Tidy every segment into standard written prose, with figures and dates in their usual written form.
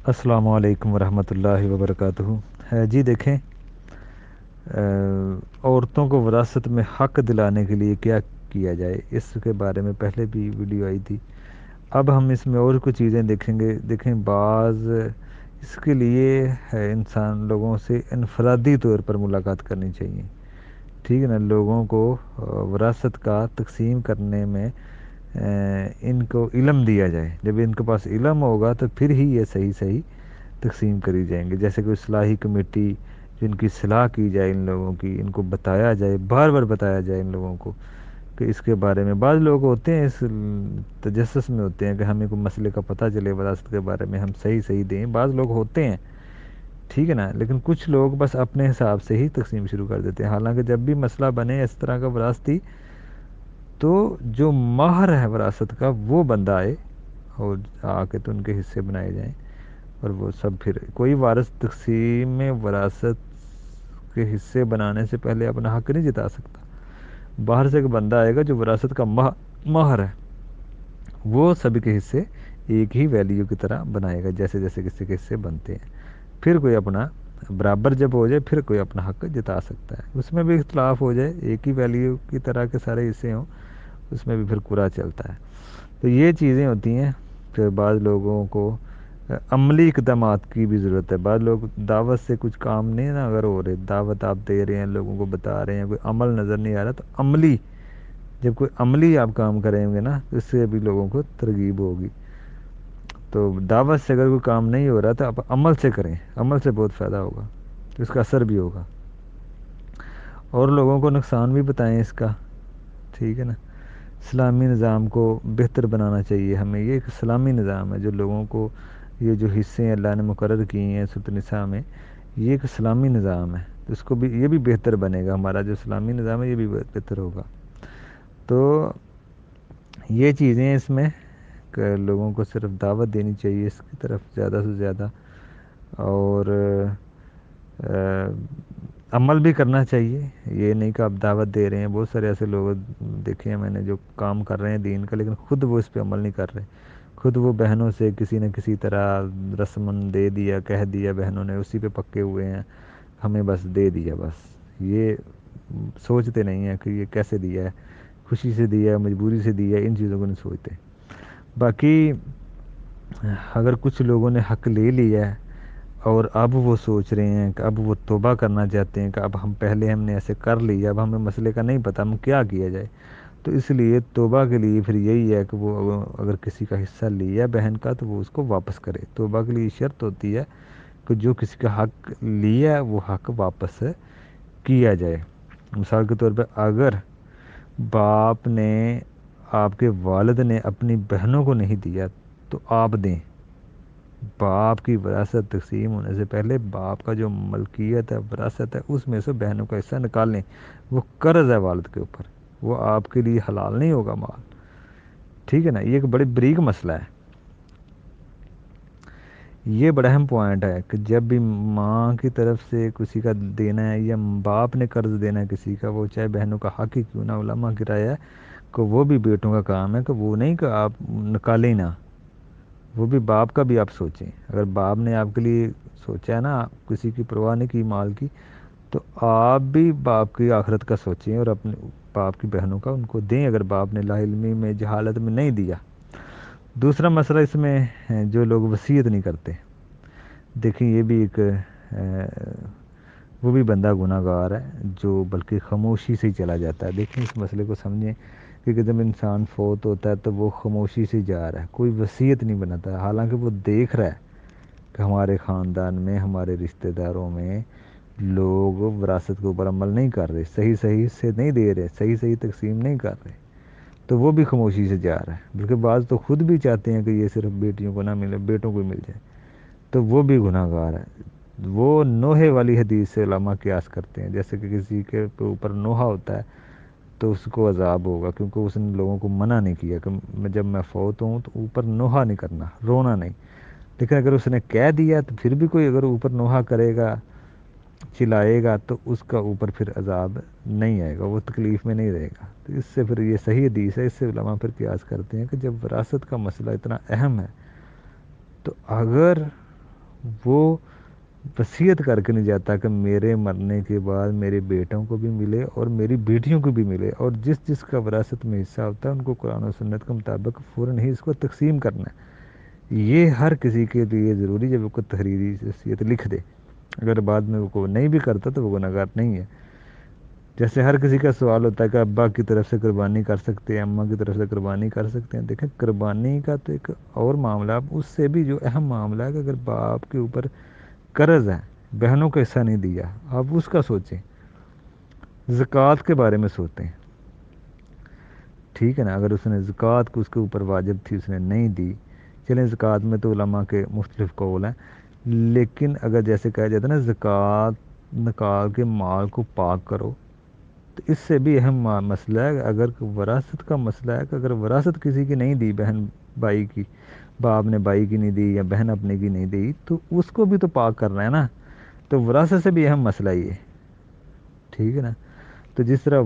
السلام علیکم ورحمۃ اللہ وبرکاتہ۔ جی دیکھیں، عورتوں کو وراثت میں حق دلانے کے لیے کیا کیا جائے، اس کے بارے میں پہلے بھی ویڈیو آئی تھی۔ اب ہم اس میں اور کچھ چیزیں دیکھیں گے۔ دیکھیں، بعض اس کے لیے ہے انسان لوگوں سے انفرادی طور پر ملاقات کرنی چاہیے، ٹھیک ہے نا۔ لوگوں کو وراثت کا تقسیم کرنے میں ان کو علم دیا جائے۔ جب ان کے پاس علم ہوگا تو پھر ہی یہ صحیح تقسیم کری جائیں گے۔ جیسے کوئی اصلاحی کمیٹی، جن کی اصلاح کی جائے ان لوگوں کی، ان کو بتایا جائے، بار بار بتایا جائے ان لوگوں کو کہ اس کے بارے میں۔ بعض لوگ ہوتے ہیں اس تجسس میں ہوتے ہیں کہ ہمیں کوئی مسئلے کا پتہ چلے وراثت کے بارے میں، ہم صحیح دیں۔ بعض لوگ ہوتے ہیں، ٹھیک ہے نا، لیکن کچھ لوگ بس اپنے حساب سے ہی تقسیم شروع کر دیتے ہیں۔ حالانکہ جب بھی مسئلہ بنے اس طرح کا وراثتی، تو جو ماہر ہے وراثت کا وہ بندہ آئے اور آ کے تو ان کے حصے بنائے جائیں، اور وہ سب پھر کوئی وارث تقسیم میں وراثت کے حصے بنانے سے پہلے اپنا حق نہیں جتا سکتا۔ باہر سے ایک بندہ آئے گا جو وراثت کا ماہر ہے، وہ سبھی کے حصے ایک ہی ویلیو کی طرح بنائے گا، جیسے کسی کے حصے بنتے ہیں۔ پھر کوئی اپنا برابر جب ہو جائے پھر کوئی اپنا حق جتا سکتا ہے۔ اس میں بھی اختلاف ہو جائے، ایک ہی ویلیو کی طرح کے سارے حصے ہوں، اس میں بھی پھر قرعہ چلتا ہے۔ تو یہ چیزیں ہوتی ہیں۔ پھر بعض لوگوں کو عملی اقدامات کی بھی ضرورت ہے۔ بعض لوگ دعوت سے کچھ کام نہیں نا اگر ہو رہے، دعوت آپ دے رہے ہیں، لوگوں کو بتا رہے ہیں، کوئی عمل نظر نہیں آ رہا، تو عملی جب کوئی عملی آپ کام کریں گے نا تو اس سے بھی لوگوں کو ترغیب ہوگی۔ تو دعوت سے اگر کوئی کام نہیں ہو رہا تو آپ عمل سے کریں، عمل سے بہت فائدہ ہوگا، اس کا اثر بھی ہوگا، اور لوگوں کو نقصان بھی بتائیں اس کا، ٹھیک ہے نا۔ اسلامی نظام کو بہتر بنانا چاہیے ہمیں۔ یہ ایک اسلامی نظام ہے جو لوگوں کو یہ جو حصے اللہ نے مقرر کیے ہیں سورۃ النساء میں، یہ ایک اسلامی نظام ہے۔ اس کو بھی یہ بھی بہتر بنے گا، ہمارا جو اسلامی نظام ہے یہ بھی بہتر ہوگا۔ تو یہ چیزیں اس میں کہ لوگوں کو صرف دعوت دینی چاہیے اس کی طرف زیادہ سے زیادہ، اور عمل بھی کرنا چاہیے۔ یہ نہیں کہ آپ دعوت دے رہے ہیں، بہت سارے ایسے لوگ دیکھے ہیں میں نے جو کام کر رہے ہیں دین کا، لیکن خود وہ اس پہ عمل نہیں کر رہے۔ خود وہ بہنوں سے کسی نہ کسی طرح رسمن دے دیا، کہہ دیا، بہنوں نے اسی پہ پکے ہوئے ہیں، ہمیں بس دے دیا بس۔ یہ سوچتے نہیں ہیں کہ یہ کیسے دیا ہے، خوشی سے دیا ہے، مجبوری سے دیا ہے، ان چیزوں کو نہیں سوچتے۔ باقی اگر کچھ لوگوں نے حق لے لیا ہے اور اب وہ سوچ رہے ہیں کہ اب وہ توبہ کرنا چاہتے ہیں کہ اب ہم نے ایسے کر لیا، اب ہمیں مسئلے کا نہیں پتہ، ہم کیا کیا جائے، تو اس لیے توبہ کے لیے پھر یہی ہے کہ وہ اگر کسی کا حصہ لیا بہن کا تو وہ اس کو واپس کرے۔ توبہ کے لیے شرط ہوتی ہے کہ جو کسی کا حق لیا ہے وہ حق واپس کیا جائے۔ مثال کے طور پہ اگر باپ نے، آپ کے والد نے اپنی بہنوں کو نہیں دیا تو آپ دیں۔ باپ کی وراثت تقسیم ہونے سے پہلے باپ کا جو ملکیت ہے، وراثت ہے، اس میں سے بہنوں کا حصہ نکال لیں۔ وہ قرض ہے والد کے اوپر، وہ آپ کے لیے حلال نہیں ہوگا مال، ٹھیک ہے نا۔ یہ ایک بڑی بریک مسئلہ ہے، یہ بڑا اہم پوائنٹ ہے کہ جب بھی ماں کی طرف سے کسی کا دینا ہے یا باپ نے قرض دینا ہے کسی کا، وہ چاہے بہنوں کا حق ہی کیوں نہ، علماء کی رائے ہے کہ وہ بھی بیٹوں کا کام ہے کہ وہ نہیں کہ آپ نکالیں نہ، وہ بھی باپ کا بھی آپ سوچیں۔ اگر باپ نے آپ کے لیے سوچا ہے نا، کسی کی پرواہ نہیں کی مال کی، تو آپ بھی باپ کی آخرت کا سوچیں اور اپنے باپ کی بہنوں کا ان کو دیں، اگر باپ نے لا علمی میں جہالت میں نہیں دیا۔ دوسرا مسئلہ اس میں جو لوگ وصیت نہیں کرتے، دیکھیں یہ بھی ایک وہ بھی بندہ گناہ گار ہے جو بلکہ خاموشی سے ہی چلا جاتا ہے۔ دیکھیں اس مسئلے کو سمجھیں کہ جب انسان فوت ہوتا ہے تو وہ خاموشی سے جا رہا ہے، کوئی وصیت نہیں بناتا ہے، حالانکہ وہ دیکھ رہا ہے کہ ہمارے خاندان میں، ہمارے رشتہ داروں میں لوگ وراثت کے اوپر عمل نہیں کر رہے، صحیح سے نہیں دے رہے، صحیح تقسیم نہیں کر رہے، تو وہ بھی خاموشی سے جا رہا ہے۔ بلکہ بعض تو خود بھی چاہتے ہیں کہ یہ صرف بیٹیوں کو نہ ملے، بیٹوں کو مل جائے، تو وہ بھی گناہ گار ہے۔ وہ نوحے والی حدیث سے علماء قیاس کرتے ہیں، جیسے کہ کسی کے اوپر نوحہ ہوتا ہے تو اس کو عذاب ہوگا، کیونکہ اس نے لوگوں کو منع نہیں کیا کہ جب میں فوت ہوں تو اوپر نوحہ نہیں کرنا، رونا نہیں۔ لیکن اگر اس نے کہہ دیا تو پھر بھی کوئی اگر اوپر نوحہ کرے گا، چلائے گا، تو اس کا اوپر پھر عذاب نہیں آئے گا، وہ تکلیف میں نہیں رہے گا۔ تو اس سے پھر یہ صحیح حدیث ہے، اس سے علماء پھر قیاس کرتے ہیں کہ جب وراثت کا مسئلہ اتنا اہم ہے تو اگر وہ وصیت کر کے نہیں جاتا کہ میرے مرنے کے بعد میرے بیٹوں کو بھی ملے اور میری بیٹیوں کو بھی ملے، اور جس جس کا وراثت میں حصہ ہوتا ہے ان کو قرآن و سنت کے مطابق فوراً ہی اس کو تقسیم کرنا ہے۔ یہ ہر کسی کے لیے ضروری جب وہ کو تحریری وصیت لکھ دے، اگر بعد میں وہ کو نہیں بھی کرتا تو وہ گناہگار نہیں ہے۔ جیسے ہر کسی کا سوال ہوتا ہے کہ ابا کی طرف سے قربانی کر سکتے ہیں، اماں کی طرف سے قربانی کر سکتے ہیں، دیکھیں قربانی کا تو ایک اور معاملہ، اب اس سے بھی جو اہم معاملہ ہے کہ اگر باپ کے اوپر قرض ہے، بہنوں کا حصہ نہیں دیا، آپ اس کا سوچیں، زکوٰۃ کے بارے میں سوچیں، ٹھیک ہے نا، اگر اس نے زکوٰۃ کو اس کے اوپر واجب تھی اس نے نہیں دی، چلیں زکوٰۃ میں تو علماء کے مختلف قول ہیں، لیکن اگر جیسے کہا جاتا ہے نا زکوٰۃ نکال کے مال کو پاک کرو، تو اس سے بھی اہم مسئلہ ہے، اگر وراثت کا مسئلہ ہے کہ اگر وراثت کسی کی نہیں دی، بہن بھائی کی، باپ نے بھائی کی نہیں دی یا بہن اپنے کی نہیں دی، تو اس کو بھی تو پاک کرنا ہے نا، تو وراثت سے بھی اہم مسئلہ یہ ہے، ٹھیک ہے نا۔ تو جس طرح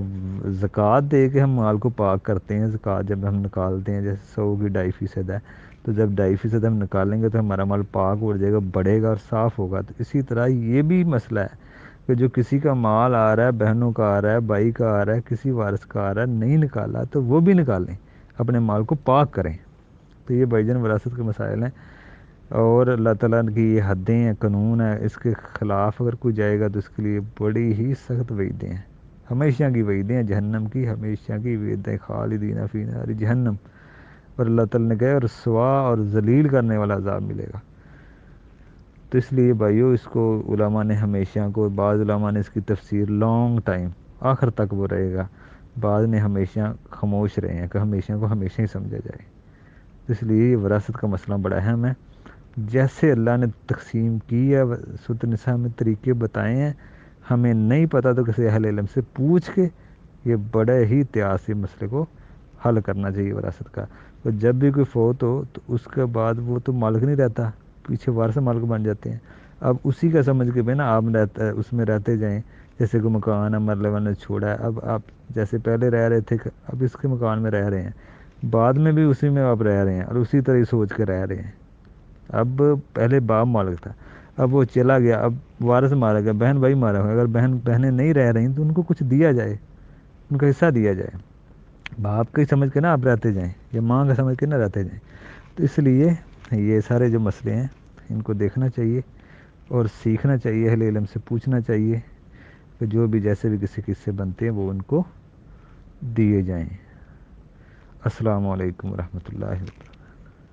زکوٰۃ دے کے ہم مال کو پاک کرتے ہیں، زکوٰۃ جب ہم نکالتے ہیں جیسے 100 کی 2.5% ہے، تو جب 2.5% ہم نکالیں گے تو ہمارا مال پاک ہو جائے گا، بڑھے گا اور صاف ہوگا، تو اسی طرح یہ بھی مسئلہ ہے کہ جو کسی کا مال آ رہا ہے، بہنوں کا آ رہا ہے، بھائی کا آ رہا ہے، کسی وارث کا آ رہا ہے، نہیں نکالا تو وہ بھی نکالیں، اپنے مال کو پاک کریں۔ تو یہ بھائی جان وراثت کے مسائل ہیں، اور اللہ تعالیٰ کی یہ حدیں ہیں، قانون ہے، اس کے خلاف اگر کوئی جائے گا تو اس کے لیے بڑی ہی سخت وعیدیں ہیں، ہمیشہ کی وعیدیں ہیں جہنم کی، ہمیشہ کی وعیدیں، خالدین فی نار جہنم، اور اللہ تعالیٰ نے کہا رسوا اور ذلیل کرنے والا عذاب ملے گا۔ تو اس لیے بھائیو اس کو علماء نے ہمیشہ کو، بعض علماء نے اس کی تفسیر لانگ ٹائم آخر تک وہ رہے گا، بعض نے ہمیشہ خاموش رہے ہیں کہ ہمیشہ کو ہمیشہ ہی سمجھا جائے۔ اس لیے یہ وراثت کا مسئلہ بڑا اہم ہے، جیسے اللہ نے تقسیم کی ہے سورۃ النساء میں طریقے بتائے ہیں، ہمیں نہیں پتہ تو کسی اہل علم سے پوچھ کے یہ بڑے ہی احتیاط سے مسئلے کو حل کرنا چاہیے وراثت کا۔ تو جب بھی کوئی فوت ہو تو اس کے بعد وہ تو مالک نہیں رہتا، پیچھے وارث مالک بن جاتے ہیں، اب اسی کا سمجھ کے نا آپ رہتا ہے اس میں رہتے جائیں، جیسے کوئی مکان ہے مرلے والے نے چھوڑا ہے، اب آپ جیسے پہلے رہ رہے تھے اب اس کے مکان میں رہ رہے ہیں، بعد میں بھی اسی میں آپ رہ رہے ہیں اور اسی طرح سوچ کے رہ رہے ہیں۔ اب پہلے باپ مالک تھا، اب وہ چلا گیا، اب وارث مارا گیا، بہن بھائی مارا گیا، اگر بہنیں نہیں رہ رہی تو ان کو کچھ دیا جائے، ان کا حصہ دیا جائے، باپ کا ہی سمجھ کے نا آپ رہتے جائیں یا ماں کا سمجھ کے نہ رہتے جائیں۔ تو اس لیے یہ سارے جو مسئلے ہیں ان کو دیکھنا چاہیے اور سیکھنا چاہیے، اہل علم سے پوچھنا چاہیے کہ جو بھی جیسے بھی کسی قصے بنتے ہیں وہ ان کو دیے جائیں۔ السلام علیکم ورحمۃ اللہ وبرکاتہ۔